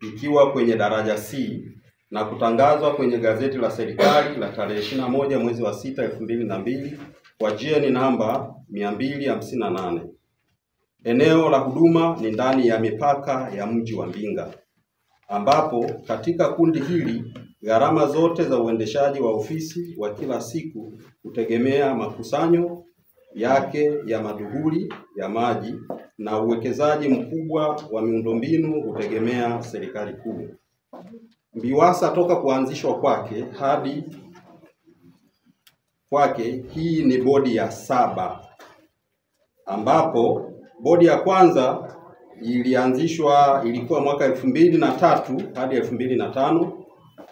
ikiwa kwenye daraja C na kutangazwa kwenye gazeti la serikali la tarehe 21 mwezi wa 6 2002 kwa GN namba 258. Eneo la huduma ni ndani ya mipaka ya mji wa Mbinga, ambapo katika kundi hili gharama zote za uendeshaji wa ofisi wa kila siku hutegemea makusanyo yake ya maduhuli ya maji, na uwekezaji mkubwa wa miundombinu hutegemea serikali kuu. MBIWASA toka kuanzishwa kwake hii ni bodi ya 7, ambapo bodi ya kwanza ilianzishwa ilikuwa mwaka 2003 hadi 2005.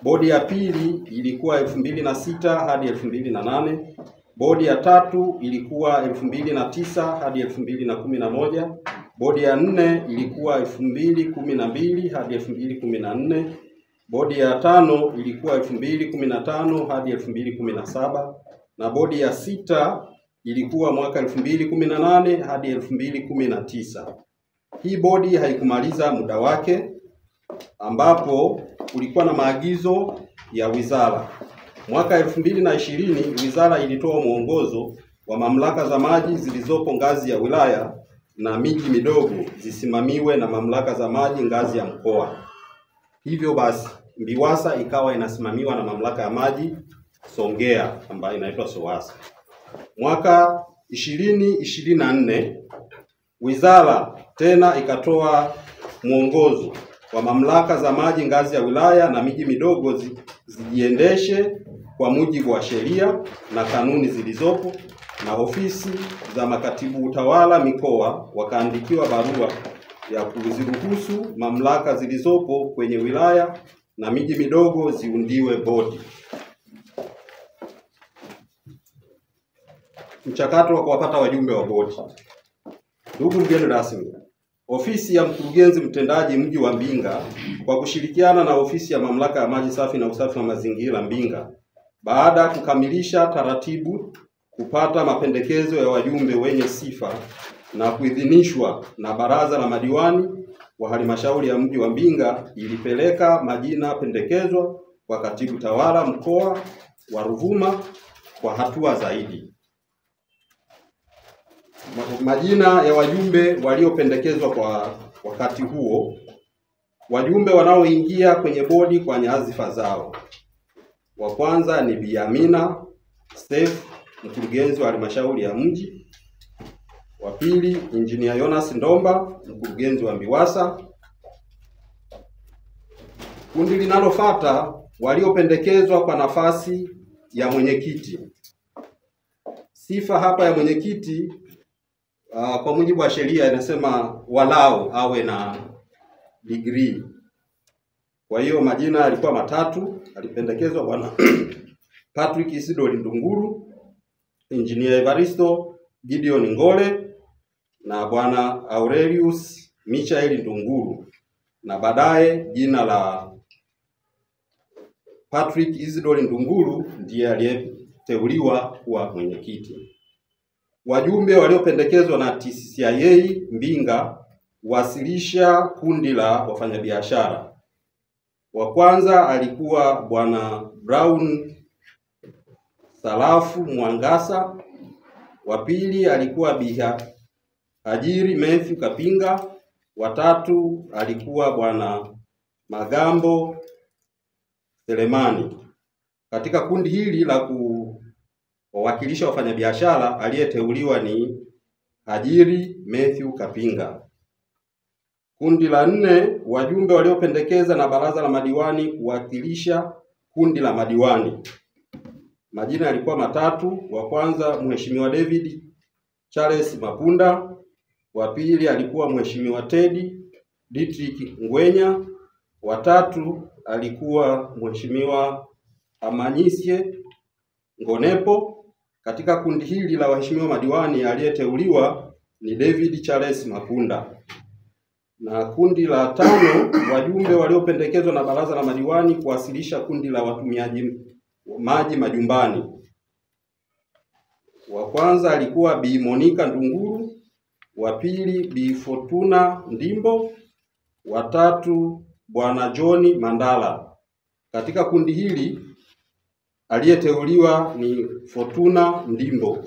Bodi ya pili ilikuwa 2006 hadi 2008. Bodi ya tatu ilikuwa 2009 hadi 2011. Bodi ya 4 ilikuwa 2012 hadi 2014. Bodi ya 5 ilikuwa 2015 hadi 2017, na bodi ya 6 ilikuwa mwaka 2018 hadi 2019. Hii bodi haikumaliza muda wake, ambapo kulikuwa na maagizo ya wizara. Mwaka 2020 wizara ilitoa mwongozo wa mamlaka za maji zilizopo ngazi ya wilaya na miji midogo zisimamiwe na mamlaka za maji ngazi ya mkoa. Hivyo basi MBIWASA ikawa inasimamiwa na mamlaka ya maji Songea ambayo inaitwa SOWASA. Mwaka 2024 wizara tena ikatoa mwongozo wa mamlaka za maji ngazi ya wilaya na miji midogo zijiendeshe kwa mujibu wa sheria na kanuni zilizopo, na ofisi za makatibu utawala mikoa wakaandikiwa barua ya kuziruhusu mamlaka zilizopo kwenye wilaya na miji midogo ziundiwe bodi. Mchakato wa kuwapata wajumbe wa bodi. Ndugu mgeni rasmi, ofisi ya mkurugenzi mtendaji mji wa Mbinga kwa kushirikiana na ofisi ya mamlaka ya maji safi na usafi wa mazingira Mbinga, baada ya kukamilisha taratibu kupata mapendekezo ya wajumbe wenye sifa na kuidhinishwa na baraza la madiwani wa halmashauri ya mji wa Mbinga, ilipeleka majina pendekezwa kwa katibu tawala mkoa wa Ruvuma kwa hatua zaidi. Majina ya wajumbe waliopendekezwa kwa wakati huo: wajumbe wanaoingia kwenye bodi kwa nyadhifa zao. Wa kwanza ni Bi Amina Steph, mkurugenzi wa halmashauri ya mji. Wa pili, Engineer Jonas Ndomba, mkurugenzi wa MBIWASA. Kundi linalofuata waliopendekezwa kwa nafasi ya mwenyekiti. Sifa hapa ya mwenyekiti kwa mujibu wa sheria inasema walao awe na degree. Kwa hiyo majina yalikuwa matatu. Alipendekezwa bwana Patrick Isidori Ndunguru, Engineer Evaristo Gideon Ngole na bwana Aurelius Michael Ndunguru, na baadaye jina la Patrick Isidori Ndunguru ndiye aliyeteuliwa kuwa mwenyekiti. Wajumbe waliopendekezwa na TCCIA Mbinga wasilisha kundi la wafanyabiashara. Wa kwanza alikuwa bwana Brown Salafu Mwangasa. Wa pili alikuwa Biha Ajiri Matthew Kapinga. Wa tatu alikuwa bwana Magambo Selemani. Katika kundi hili la kuwakilisha wafanyabiashara aliyeteuliwa ni Ajiri Matthew Kapinga. Kundi la 4, wajumbe waliopendekeza na baraza la madiwani kuwakilisha kundi la madiwani. Majina yalikuwa matatu. Wa kwanza Mheshimiwa David Charles Mapunda. Wa pili alikuwa Mheshimiwa Teddy Dietrich Ngwenya. Wa tatu alikuwa Mheshimiwa Amanyisye Ngonepo. Katika kundi hili la waheshimiwa madiwani aliyeteuliwa ni David Charles Mapunda. Na kundi la 5, wajumbe waliopendekezwa na baraza la madiwani kuwasilisha kundi la watumiaji maji majumbani. Wa kwanza alikuwa Bi Monica Ndunguru, wa pili Bi Fortuna Ndimbo, wa tatu Bwana John Mandala. Katika kundi hili aliyeteuliwa ni Fortuna Ndimbo.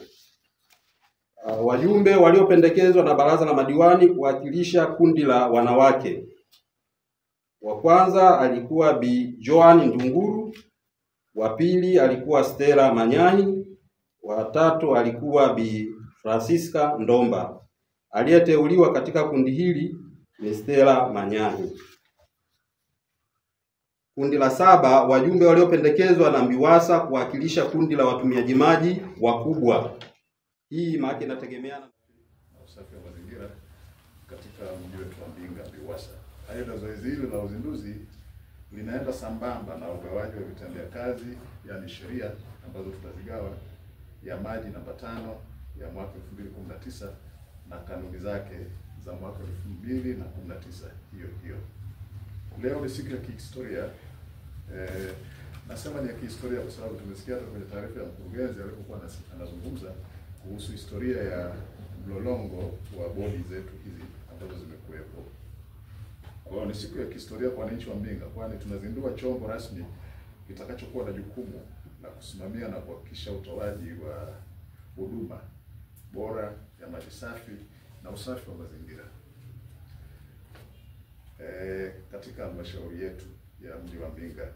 Wajumbe waliopendekezwa na baraza la madiwani kuwakilisha kundi la wanawake. Wa kwanza alikuwa Bi Joan Ndunguru, wa pili alikuwa Stella Manyahi, wa tatu alikuwa Bi Francisca Ndomba. Aliyeteuliwa katika kundi hili ni Stella Manyahi. Kundi la saba, wajumbe waliopendekezwa na Mbiwasa kuwakilisha kundi la watumiaji maji wakubwa. Hii maana inategemeana na usafi wa mazingira katika mji wetu wa Mbinga Mbiwasa. Aidha, zoezi hili la uzinduzi linaenda sambamba na ugawaji wa vitendea kazi, yani sheria ambazo tutazigawa, ya maji namba 5 ya mwaka 2019 na kanuni zake za mwaka 2019 hiyo. Leo ni siku ya kihistoria. Nasema ni ya kihistoria kwa sababu tumesikia hata kwenye taarifa ya mkurugenzi alipokuwa anazungumza kuhusu historia ya mlolongo wa bodi zetu hizi ambazo zimekuwepo. Kwa hiyo ni siku ya kihistoria kwa wananchi wa Mbinga, kwani tunazindua chombo rasmi kitakachokuwa na jukumu la kusimamia na kuhakikisha utoaji wa huduma bora ya maji safi na usafi wa mazingira katika halmashauri yetu ya mji wa Mbinga.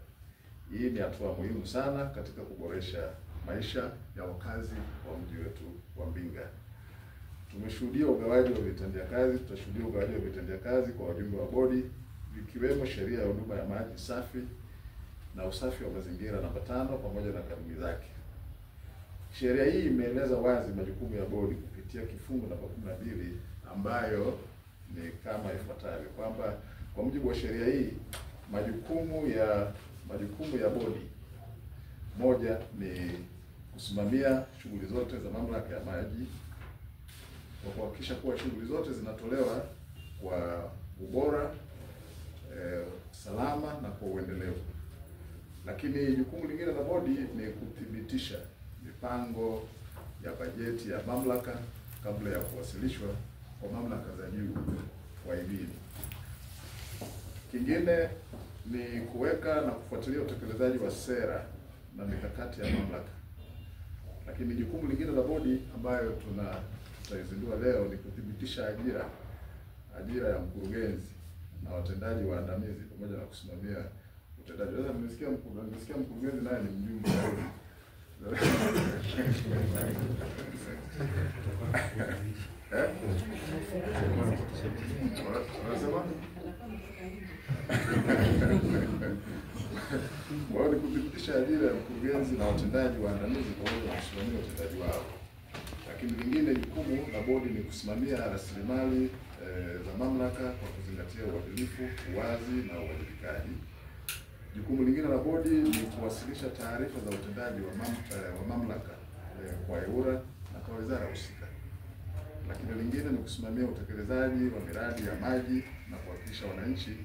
Hii ni hatua muhimu sana katika kuboresha maisha ya wakazi wa mji wetu wa Mbinga. Tumeshuhudia ugawaji wa vitendea kazi, tutashuhudia ugawaji wa vitendea kazi kwa wajumbe wa bodi, vikiwemo sheria ya huduma ya maji safi na usafi wa mazingira namba 5 pamoja na kanuni zake. Sheria hii imeeleza wazi majukumu ya bodi kupitia kifungu namba 12 ambayo ni kama ifuatavyo, kwamba kwa mujibu wa sheria hii majukumu ya bodi: moja ni kusimamia shughuli zote za mamlaka ya maji kwa kuhakikisha kuwa shughuli zote zinatolewa kwa ubora, salama na kwa uendelevu. Lakini jukumu lingine la bodi ni kuthibitisha mipango ya bajeti ya mamlaka kabla ya kuwasilishwa kwa mamlaka za juu waidhini. Kingine ni kuweka na kufuatilia utekelezaji wa sera na mikakati ya mamlaka. Lakini jukumu lingine la bodi ambayo tutaizindua leo ni kuthibitisha ajira ya mkurugenzi na watendaji waandamizi pamoja na kusimamia utendaji. Sasa nimesikia mkurugenzi naye ni mjumbe wa bodi. Unasema? Wao ni kuthibitisha ajira ya mkurugenzi na watendaji waandamizi pamoja na kusimamia utendaji wao. Lakini lingine jukumu la bodi ni kusimamia rasilimali za mamlaka kwa kuzingatia uadilifu, uwazi na uwajibikaji. Jukumu lingine la bodi ni kuwasilisha taarifa za utendaji wa mamlaka kwa EWURA na kwa wizara husika. Lakini lingine ni kusimamia utekelezaji wa miradi ya maji na kuhakikisha wananchi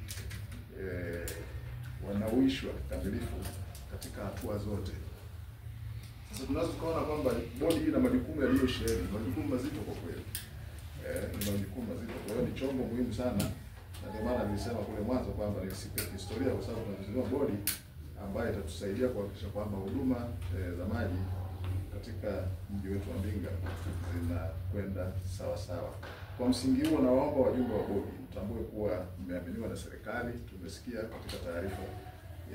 wanauishwa kikamilifu katika hatua zote. Sasa tunaweza kuona kwamba bodi hii ina majukumu yaliyosheheni, majukumu mazito kwa kweli. Ni majukumu mazito, kwa hiyo ni chombo muhimu sana, na ndio maana nilisema kule mwanzo kwamba ni siku ya historia kwa sababu tunazindua bodi ambayo itatusaidia kuhakikisha kwamba huduma za maji katika mji wetu wa Mbinga zinakwenda sawa sawa. Kwa msingi huo, nawaomba wajumbe wa bodi mtambue kuwa mmeaminiwa na serikali. Tumesikia katika taarifa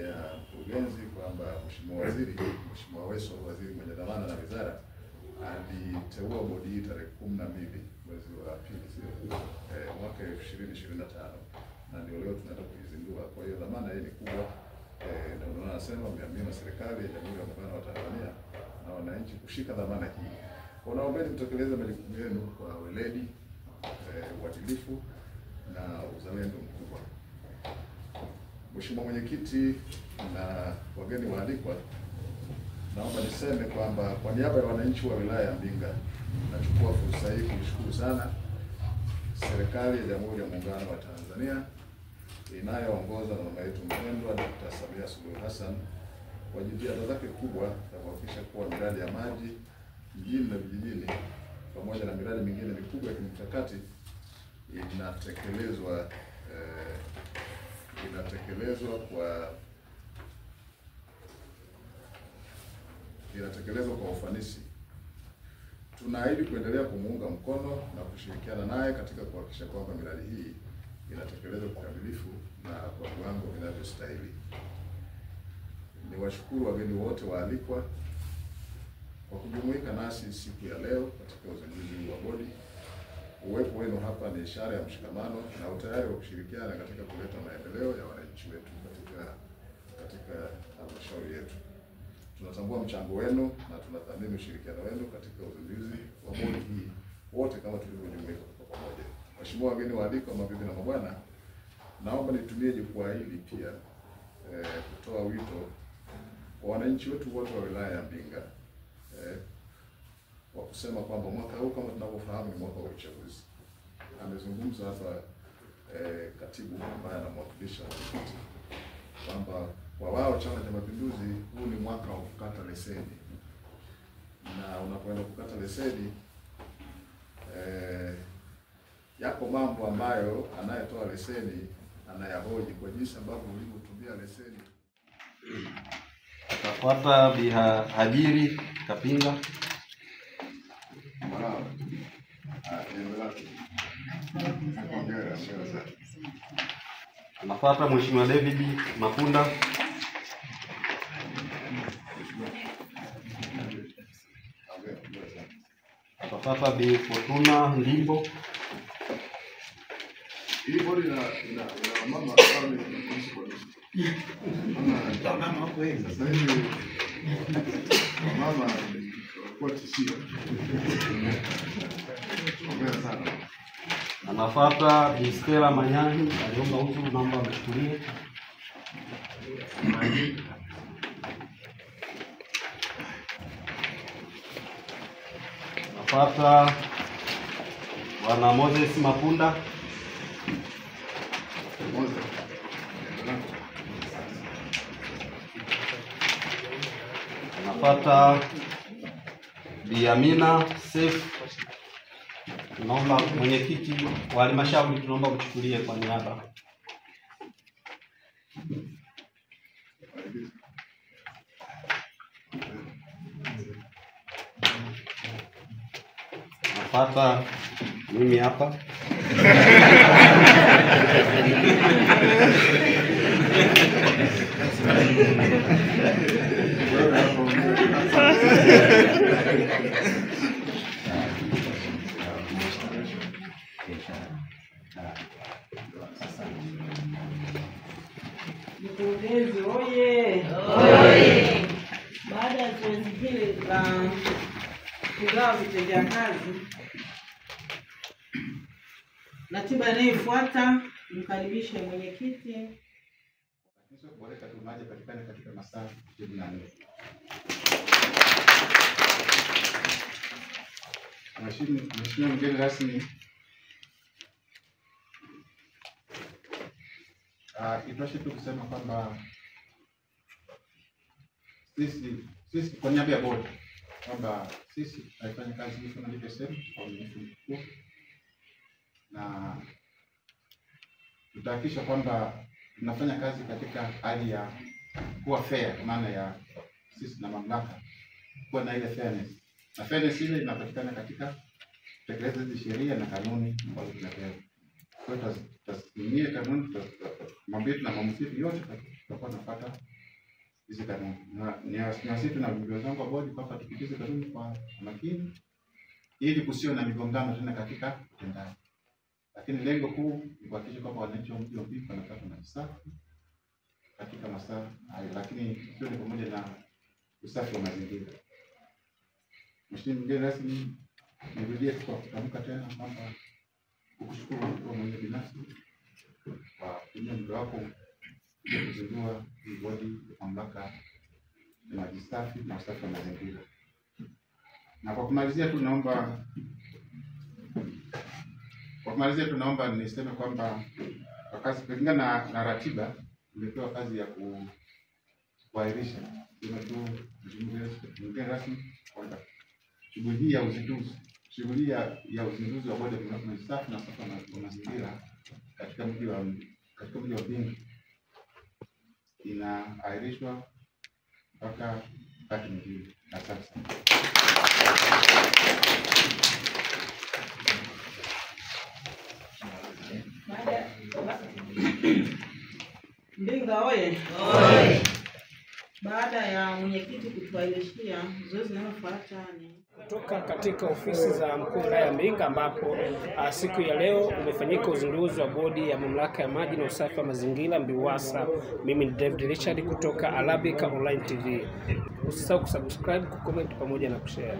ya mkurugenzi kwamba Mheshimiwa Weso, waziri mwenye dhamana na wizara, aliteua bodi hii tarehe 12 mwezi wa pili mwaka 2025 na ndio leo tunaenda kuizindua. Kwa hiyo dhamana hii ni kubwa, na ndio nasema mmeaminiwa na serikali ya Jamhuri ya Muungano wa Tanzania na wananchi kushika dhamana hii. Kwa naombeni mtekeleze majukumu yenu kwa weledi, uadilifu na uzalendo mkubwa. Mheshimiwa Mwenyekiti na wageni waalikwa, naomba niseme kwamba kwa niaba ya wananchi wa wilaya ya Mbinga nachukua fursa hii kushukuru sana serikali ya Jamhuri ya Muungano wa Tanzania inayoongozwa na mama yetu mpendwa Dr. Samia Suluhu Hassan kwa jitihada zake kubwa za kuhakikisha kuwa miradi ya maji mjini na vijijini pamoja na miradi mingine mikubwa ya kimkakati inatekelezwa inatekelezwa kwa ufanisi. Tunaahidi kuendelea kumuunga mkono na kushirikiana naye katika kuhakikisha kwamba miradi hii inatekelezwa kikamilifu na kwa viwango vinavyostahili. Niwashukuru wageni wote waalikwa kwa kujumuika nasi siku ya leo katika uzinduzi wa bodi. Uwepo wenu hapa ni ishara ya mshikamano na utayari wa kushirikiana katika kuleta maendeleo ya wananchi wetu katika halmashauri yetu. Tunatambua mchango wenu na tunathamini ushirikiano wenu katika uzinduzi wa bodi hii wote kama tulivyojumuika kwa pamoja. Mheshimiwa wageni waalikwa, mabibi na mabwana, naomba nitumie jukwaa hili pia kutoa wito kwa wananchi wetu wote wa wilaya ya Mbinga wa kusema kwamba mwaka huu kama tunavyofahamu ni mwaka wa uchaguzi. Amezungumza hapa katibu ambaye anamwakilisha kwamba kwa wao Chama cha Mapinduzi huu ni mwaka wa kukata leseni, na unapoenda kukata leseni yako mambo ambayo anayetoa leseni anayahoji kwa jinsi ambavyo ulivyotumia leseni. Tafuata Bi Hajiri Kapinga. Anafuata Mheshimiwa David Mapunda. Atafuata Bi Fortuna Ndimbo. Hii bodi na mama mama kwa tishio. Anafuata Bi Stella Manyahi, aliomba utu, naomba mchukulie. Anafuata Bwana Moses Mapunda. Anafuata Bi Amina Seif. Tunaomba mwenyekiti wa halmashauri, tunaomba mchukulie kwa niaba. Anafuata mimi hapa. Mkurugenzi oye! Baada ya zoezi hili la kugawa vitendea kazi, ratiba inayofuata mkaribishe mwenyekiti. Kuboresha maji patikane katika masaa 24. Mheshimiwa mgeni rasmi, itoshe tu kusema kwamba sisi kwa niaba ya bodi kwamba sisi tunafanya kazi hii kama nilivyosema kwa uaminifu mkubwa, na tutahakikisha kwamba tunafanya kazi katika hali ya kuwa fair, kwa maana ya sisi na mamlaka kuwa na ile fairness, na fairness ile inapatikana katika kutekeleza hizi sheria na kanuni ambazo tunapewa. Kwa hiyo tutasimamia kanuni, mambo na maamuzi yote tutakuwa tunapata hizi kanuni, na sisi tuna viongozi wa bodi kwamba tupitishe kanuni kwa makini ili kusiwe na migongano tena katika utendaji. Lakini lengo kuu ni kuhakikisha kwamba wananchi wa mji wa Mbinga wanapata maji safi katika masaa hayo, lakini hiyo ni pamoja na usafi wa mazingira. Mheshimiwa mgeni rasmi, nirudie kwa kutamka tena kwamba kukushukuru kwa mwenye binafsi kwa kutumia muda wako kuzindua bodi ya mamlaka ya maji safi na usafi wa mazingira. Na kwa kumalizia tunaomba niseme kwamba kwa kazi kulingana na ratiba imepewa kazi ya kuahirisha mgeni rasmi kwamba shughuli ya uzinduzi wa bodi ya maji safi na usafi wa mazingira katika mji wa Mbinga inaahirishwa mpaka wakati mwingine. Asante sana. Mbinga oye! Baada ya mwenyekiti kutuailishia, zoezi linalofuata ni kutoka katika ofisi za mkuu wa wilaya ya Mbinga, ambapo siku ya leo umefanyika uzinduzi wa bodi ya mamlaka ya maji na usafi wa mazingira MBIUWASA. Mimi ni David Richard kutoka Arabica Online TV. Usisahau kusubscribe, kucomment pamoja na kushare.